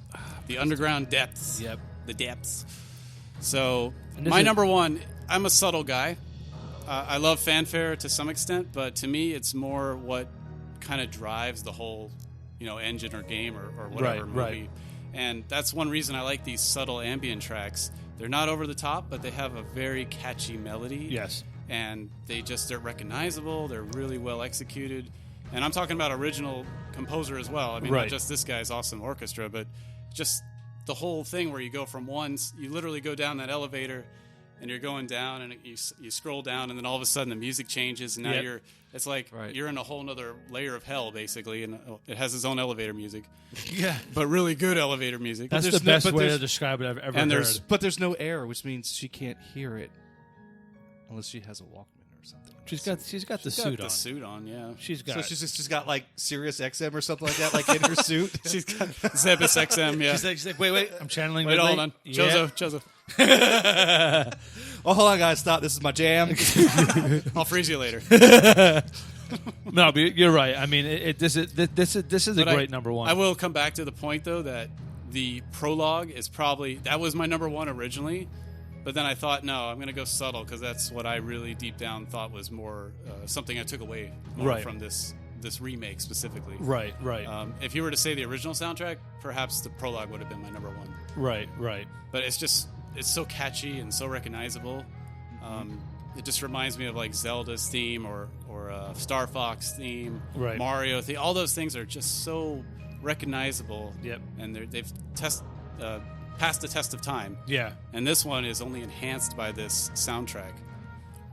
the underground depths. Yep, the depths. So my number 1, I'm a subtle guy. I love fanfare to some extent, but to me, it's more what kind of drives the whole, engine or game or whatever movie. Right. And that's one reason I like these subtle ambient tracks. They're not over the top, but they have a very catchy melody. Yes, and they're recognizable. They're really well executed. And I'm talking about original composer as well. I mean, not just this guy's awesome orchestra, but just the whole thing where you go from you literally go down that elevator, and you're going down, and you scroll down, and then all of a sudden the music changes, and now it's like you're in a whole other layer of hell, basically, and it has its own elevator music. Yeah, but really good elevator music. That's the best way to describe it I've ever heard. But there's no air, which means she can't hear it unless she has a Walkman. She's got the suit on. Yeah. She's got like Sirius XM or something like that, like in her suit. She's got Zebus XM. Yeah. She's like, wait, I'm channeling. Wait, hold on, Chozo. Oh, hold on, guys, stop. This is my jam. I'll freeze you later. No, but you're right. I mean, this is a great number 1. I will come back to the point though that the prologue is that was my number 1 originally. But then I thought, no, I'm going to go subtle because that's what I really deep down thought was more something I took away from this remake specifically. Right. If you were to say the original soundtrack, perhaps the prologue would have been my number 1. Right. But it's so catchy and so recognizable. It just reminds me of like Zelda's theme or Star Fox theme, Mario theme. All those things are just so recognizable. Yep. And they've passed the test of time. Yeah. And this one is only enhanced by this soundtrack.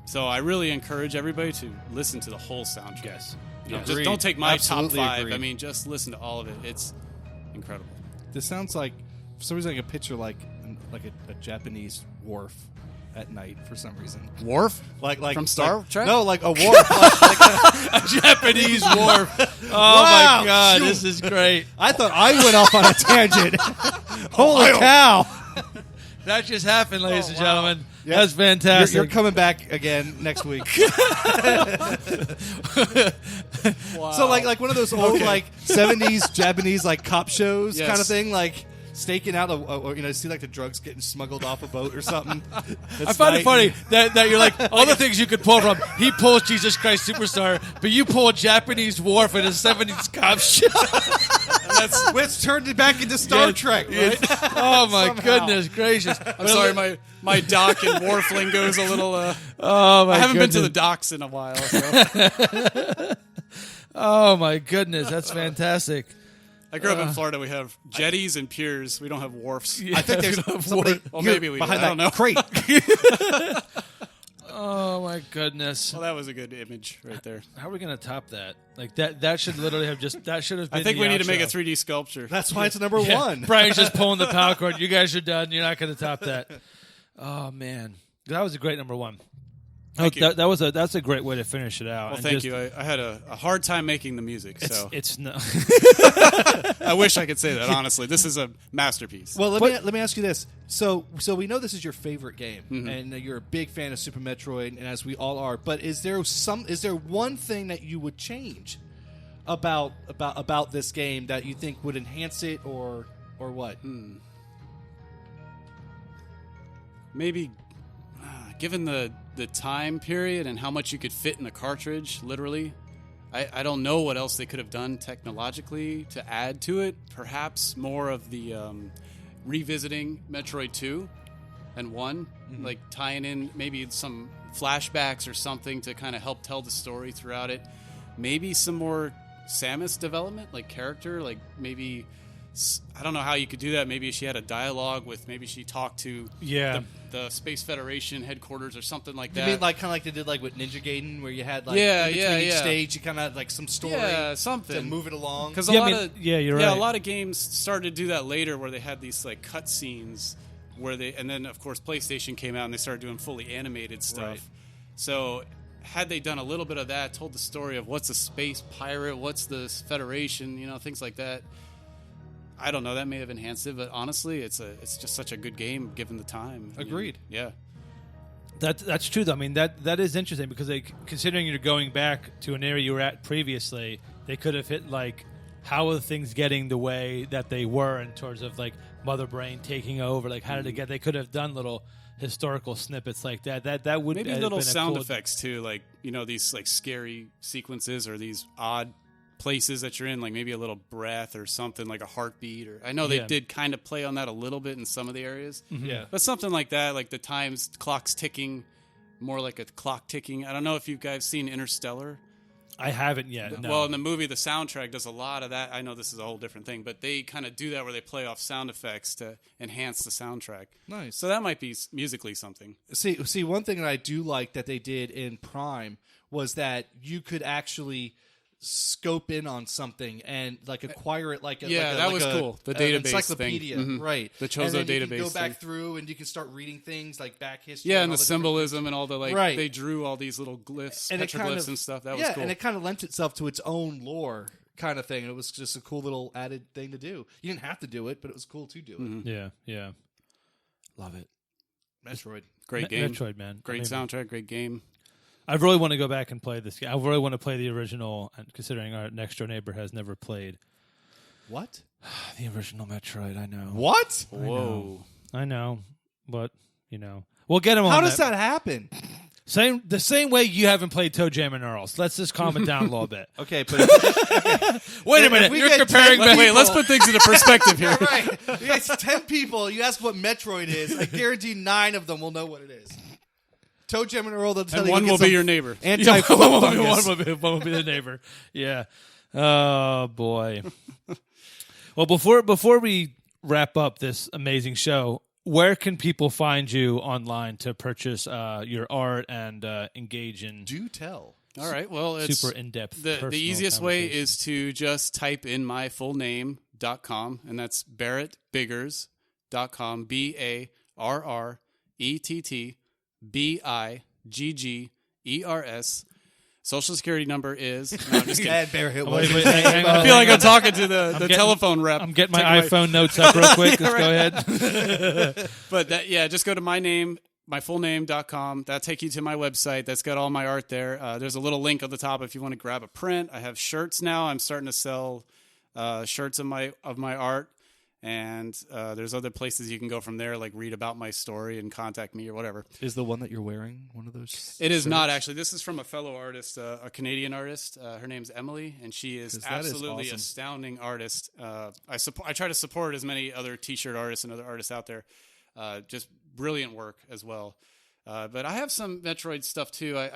So I really encourage everybody to listen to the whole soundtrack. Yes. Just don't take my Absolutely top 5. agreed. I mean, just listen to all of it. It's incredible. This sounds like For some reason, I can picture like a Japanese wharf at night. For some reason, Worf? like From Star Trek? No, like a wharf. like A Japanese wharf. Oh Wow. my God, Shoot. this is great. I thought I went off on a tangent. Holy cow! That just happened, ladies and wow. gentlemen. Yep. That's fantastic. You're coming back again next week. Wow. So like one of those old like 70s Japanese like cop shows Yes. kind of thing, like staking out see like the drugs getting smuggled off a boat or something. I find it funny that you're like, all the things you could pull from. He pulls Jesus Christ Superstar, but you pull a Japanese wharf in a 70s cop show. That's which turned it back into Star Trek, right? Oh my Somehow. goodness gracious! I'm sorry, my dock and wharf lingo is a little. Oh my! I haven't been to goodness. the docks in a while. So. Oh my goodness, that's fantastic. I grew up in Florida. We have jetties and piers. We don't have wharfs. I think there's somebody Well, here maybe we do. behind I don't know. that crate. Oh my goodness! Well, that was a good image right there. How are we gonna top that? Like that should literally have just that should have been. I think the we need to make a outro. 3D sculpture. That's why it's number Yeah. one. Brian's just pulling the power cord. You guys are done. You're not gonna top that. Oh man, that was a great number one. Thank you. That's a great way to finish it out. Well, And thank just- you. I had a hard time making the music, so It's no. I wish I could say that. Honestly, this is a masterpiece. Well, let me ask you this. So we know this is your favorite game, Mm-hmm. and you're a big fan of Super Metroid, and as we all are. But is there one thing that you would change about this game that you think would enhance it, or what? Maybe given the time period and how much you could fit in a cartridge, literally, I don't know what else they could have done technologically to add to it. Perhaps more of the revisiting Metroid 2 and 1, like tying in maybe some flashbacks or something to kind of help tell the story throughout it. Maybe some more Samus development, like character, like maybe... I don't know how you could do that. Maybe she had a dialogue with. Maybe she talked to the Space Federation headquarters or something like that. You mean like kind of like they did like with Ninja Gaiden, where you had like Yeah, in between yeah, each yeah. stage, you kind of like some story, something to move it along. Because Yeah, a I lot mean, of you're a right. lot of games started to do that later, where they had these like cut scenes where they, and then of course PlayStation came out and they started doing fully animated stuff. Right. So had they done a little bit of that, told the story of what's a space pirate, what's the Federation, things like that. I don't know. That may have enhanced it, but honestly, it's just such a good game given the time. Agreed. Yeah. That's true, though. I mean, that is interesting because considering you're going back to an area you were at previously, they could have hit like how are things getting the way that they were in terms of like Mother Brain taking over. Like how did it get? They could have done little historical snippets like that. That would Maybe have little been a sound cool- effects too, like these like scary sequences or these odd places that you're in, like maybe a little breath or something, like a heartbeat. Or I know they Yeah. did kind of play on that a little bit in some of the areas, Yeah. but something like that, like the clock's ticking, more like a clock ticking. I don't know if you guys seen Interstellar. I haven't yet. No. Well, in the movie, the soundtrack does a lot of that. I know this is a whole different thing, but they kind of do that where they play off sound effects to enhance the soundtrack. Nice. So that might be musically something. See, one thing that I do like that they did in Prime was that you could actually scope in on something and like acquire it like a, Yeah, like a, that like was a- cool. The an database encyclopedia, thing. Mhm. right? The Chozo and then you database can go back thing. through and you can start reading things like back history. Yeah, and and all the different- symbolism and all the Right. they drew all these little glyphs, and it petroglyphs kind of and stuff. That was yeah, cool. and it kind of lent itself to its own lore kind of thing. It was just a cool little added thing to do. You didn't have to do it, but it was cool to do it. yeah. Love it. Metroid. Great game, Metroid, man. great I mean, soundtrack, great game. I really want to go back and play this game. I really want to play the original, and considering our next door neighbor has never played What? the original Metroid. I know. What? Whoa. I know, but we'll get him on. How does that happen? The same way you haven't played Toe Jam and Earls. Let's just calm it down a little bit. Okay, but Wait a If minute, we you're get comparing. 10 Wait, let's put things into perspective here. right, it's 10 people. You ask what Metroid is. I guarantee 9 of them will know what it is. Toe Jam and Earl, they'll tell And you. one get will be some your neighbor. Anti-foot fungus. one will be the neighbor. Yeah. Oh boy. Well, before we wrap up this amazing show, where can people find you online to purchase your art and engage in Do tell. All right. Well, it's super in-depth? The personal easiest way conversations? is to just type in my full name.com, and that's Barrett Biggers, barrettbiggers.com, BARRETTBIGGERS. Social security number is... No, I'm just kidding. And Barrett I feel like I'm talking to the telephone rep. I'm getting my iPhone notes up real quick. Let's go ahead. But just go to myfullname.com. That'll take you to my website. That's got all my art there. There's a little link on the top if you want to grab a print. I have shirts now. I'm starting to sell shirts of my art. And there's other places you can go from there, like read about my story and contact me or whatever. Is the one that you're wearing one of those? It is not, actually. This is from a fellow artist, a Canadian artist. Her name's Emily, and she is absolutely awesome. Astounding artist. I try to support as many other T-shirt artists and other artists out there. Just brilliant work as well. But I have some Metroid stuff too.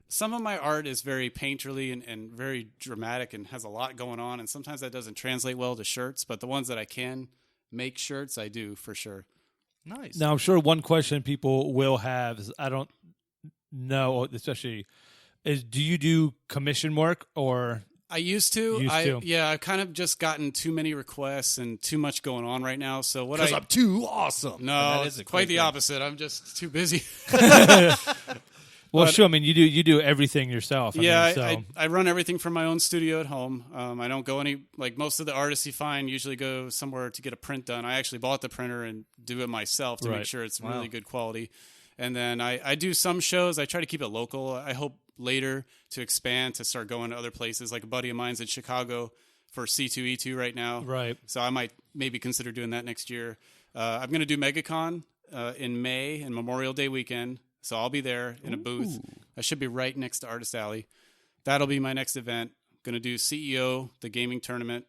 Some of my art is very painterly and very dramatic and has a lot going on, and sometimes that doesn't translate well to shirts, but the ones that I can make shirts, I do for sure. Nice. Now, I'm sure one question people will have is, I don't know, especially, is do you do commission work or... I used to. Yeah, I've kind of just gotten too many requests and too much going on right now. So what? Because I'm too awesome. No, it's quite the opposite. I'm just too busy. Well, sure. I mean, you do everything yourself. I run everything from my own studio at home. I don't go like most of the artists you find usually go somewhere to get a print done. I actually bought the printer and do it myself to make sure it's really good quality. And then I do some shows. I try to keep it local. I hope later to expand to start going to other places. Like a buddy of mine's in Chicago for C2E2 right now. Right. So I might maybe consider doing that next year. I'm going to do MegaCon in May and Memorial Day weekend. So I'll be there in a booth. I should be right next to Artist Alley. That'll be my next event. Going to do CEO, the gaming tournament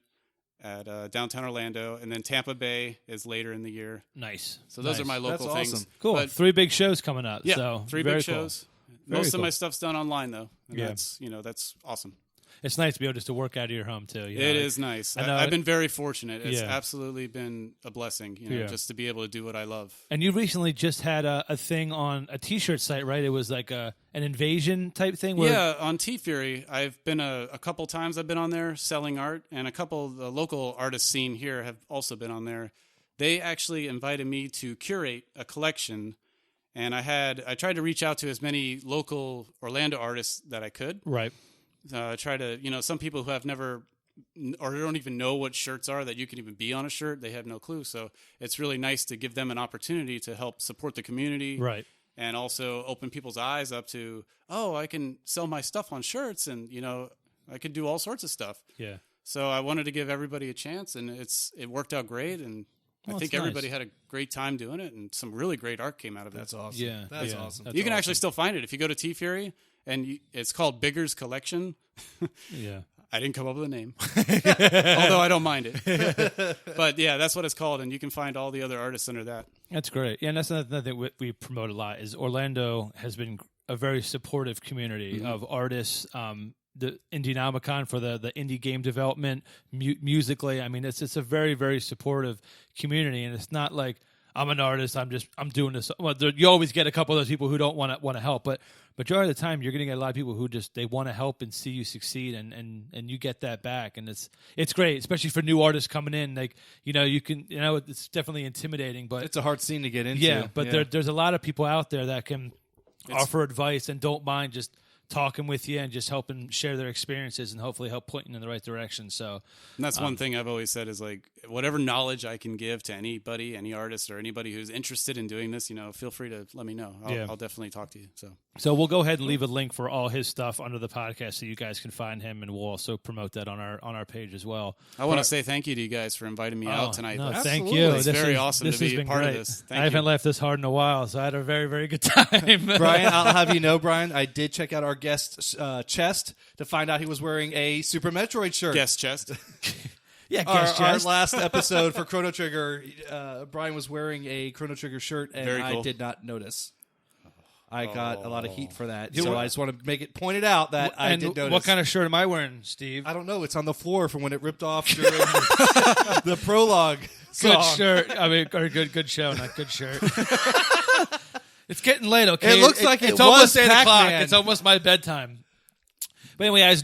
at downtown Orlando. And then Tampa Bay is later in the year. Nice. So those are my local things. Awesome. Cool. But 3 big shows coming up. Yeah, so 3 very big cool. shows. Very Most of cool. my stuff's done online, though. And that's awesome. It's nice to be able just to work out of your home, too. You know? It is nice. I've been very fortunate. It's absolutely been a blessing, just to be able to do what I love. And you recently just had a thing on a T-shirt site, right? It was like an invasion type thing? On T-Fury. I've been a couple times I've been on there selling art, and a couple of the local artist scene here have also been on there. They actually invited me to curate a collection, and I tried to reach out to as many local Orlando artists that I could. Right. Try to, some people who have never or don't even know what shirts are, that you can even be on a shirt. They have no clue. So it's really nice to give them an opportunity to help support the community. Right. And also open people's eyes up to, I can sell my stuff on shirts and, I can do all sorts of stuff. Yeah. So I wanted to give everybody a chance, and it worked out great. And I think everybody had a great time doing it, and some really great art came out of it. That's awesome. Yeah. That's awesome. You can actually still find it if you go to T-Fury. And it's called Biggers Collection. Yeah. I didn't come up with a name, although I don't mind it. But yeah, that's what it's called, and you can find all the other artists under that. That's great. Yeah, and that's another thing we promote a lot is Orlando has been a very supportive community of artists. The Indienomicon for the indie game development, musically. I mean, it's a very, very supportive community, and it's not like I'm an artist. I'm doing this. Well, you always get a couple of those people who don't want to help, but majority of the time you're going to get a lot of people who they want to help and see you succeed, and you get that back, and it's great, especially for new artists coming in. Like you can it's definitely intimidating, but it's a hard scene to get into. Yeah, but there's a lot of people out there that can offer advice and don't mind just talking with you and just helping share their experiences and hopefully help point you in the right direction. So, and that's one thing I've always said is like whatever knowledge I can give to anybody, any artist or anybody who's interested in doing this, feel free to let me know. I'll definitely talk to you. So we'll go ahead and leave a link for all his stuff under the podcast so you guys can find him, and we'll also promote that on our page as well. I want to say thank you to you guys for inviting me out tonight. No, thank you. It's very awesome to be a part of this. I haven't left this hard in a while, so I had a very, very good time. Brian, I'll have you know, Brian, I did check out our guest chest to find out he was wearing a Super Metroid shirt. Guest chest. Yeah, our last episode for Chrono Trigger, Brian was wearing a Chrono Trigger shirt, and Very cool. I did not notice. I got a lot of heat for that, so I just want to make it pointed out that I did notice. What kind of shirt am I wearing, Steve? I don't know. It's on the floor from when it ripped off during the prologue song. Good shirt. I mean, or good show, not good shirt. It's getting late, okay? It looks like it's it almost was 8 o'clock. Pac-Man. It's almost my bedtime. But anyway, as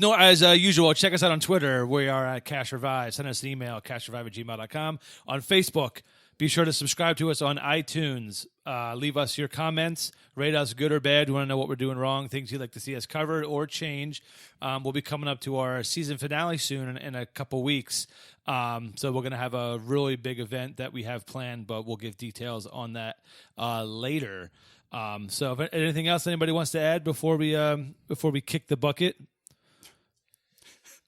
usual, check us out on Twitter. We are at Cash Revive. Send us an email, cashrevive@gmail.com. On Facebook, Be sure to subscribe to us on iTunes. Leave us your comments. Rate us good or bad. We want to know what we're doing wrong, things you'd like to see us covered or change. We'll be coming up to our season finale soon in a couple weeks. So we're going to have a really big event that we have planned, but we'll give details on that later. So if anything else anybody wants to add before we kick the bucket?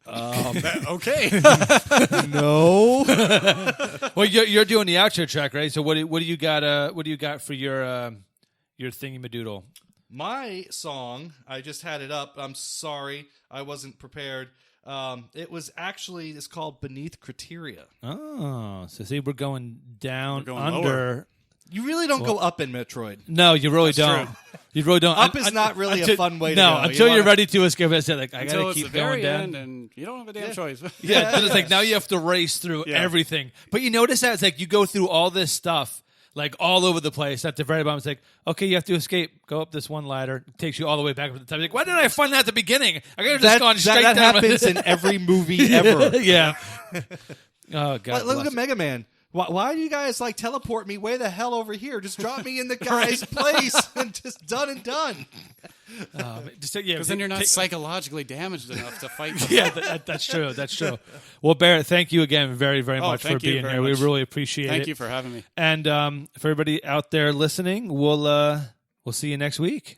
Okay. No. Well, you're doing the outro track, right? So what do you got? What do you got for your thingy-madoodle? My song, I just had it up. I'm sorry, I wasn't prepared. It's called Beneath Criteria. Oh, so see, we're going down We're going under. lower. You really don't go up in Metroid. No, you really That's don't. true. You really don't. Up is not really a fun way to no, go. until You you're wanna- ready to escape. I said, like, I Until gotta it's keep the very going down. end, and you don't have a damn choice. Yeah, then it's like now you have to race through Yeah. everything. But you notice that it's like you go through all this stuff, like all over the place. At the very bottom, it's like, okay, you have to escape. Go up this one ladder. It takes you all the way back up to the top. You're like, why didn't I find that at the beginning? I could have just gone straight that down. happens in every movie ever. Yeah. Oh God. Look bless at Mega Man. Why do you guys teleport me way the hell over here? Just drop me in the guy's place and just done and done. Because then you're not psychologically damaged enough to fight them. Yeah, that's true. That's true. Well, Barrett, thank you again very, very much for thank you being very here. much. We really appreciate it. Thank you for having me. And for everybody out there listening, we'll see you next week.